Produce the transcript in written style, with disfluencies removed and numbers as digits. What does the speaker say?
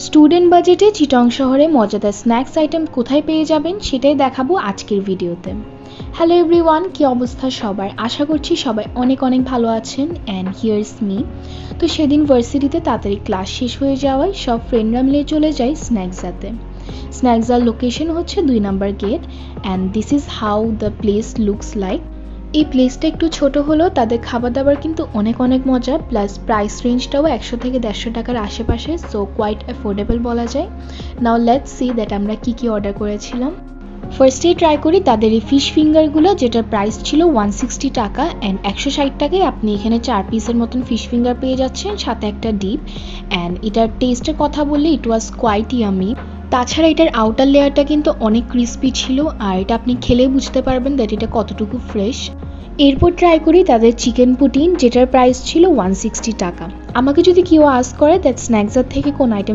Student বাজেটে চিটং শহরে মজাদার স্ন্যাক্স আইটেম কোথায় পেয়ে যাবেন সেটাই দেখাবো আজকের ভিডিওতে। হ্যালো এভরিওয়ান, কি অবস্থা সবার? আশা করছি সবাই অনেক অনেক ভালো আছেন। And here's me. তো সেদিন ভার্সিটিতে তাড়াতাড়ি ক্লাস শেষ হয়ে যাওয়ায় সব ফ্রেন্ডরা মিলে চলে যাই স্ন্যাক্সাতে। স্ন্যাক্সার লোকেশন হচ্ছে 2 number gate, and this is how the place looks like. এই প্লেসটা একটু ছোট হলেও তাদের খাবার দাবার কিন্তু অনেক অনেক মজা, প্লাস প্রাইস রেঞ্জটাও 100 থেকে 150 টাকার আশেপাশে, সো কোয়াইট অ্যাফোর্ডেবল বলা যায়। নাও লেটস সি দ্যাট আমরা কি অর্ডার করেছিলাম। ফার্স্টেই ট্রাই করি তাদের এই ফিশ ফিঙ্গারগুলো, যেটার প্রাইস ছিল 160 টাকা, অ্যান্ড 160 টাকায় আপনি এখানে 4 পিসের মতন ফিশ ফিঙ্গার পেয়ে যাচ্ছেন, সাথে একটা ডিপ। অ্যান্ড এটার টেস্টের কথা বললে ইট ওয়াজ কোয়াইট ইয়ামি। তাছাড়া এটার আউটার লেয়ারটা কিন্তু অনেক ক্রিস্পি ছিল, আর এটা আপনি খেলেই বুঝতে পারবেন দ্যাট এটা কতটুকু ফ্রেশ। এরপর ট্রাই করি তাদের চিকেন পুটিন, যেটার প্রাইস ছিল 160 টাকা। আমাকে যদি কেউ আস্ক করে দ্যাট স্ন্যাক্সার থেকে কোন আইটেম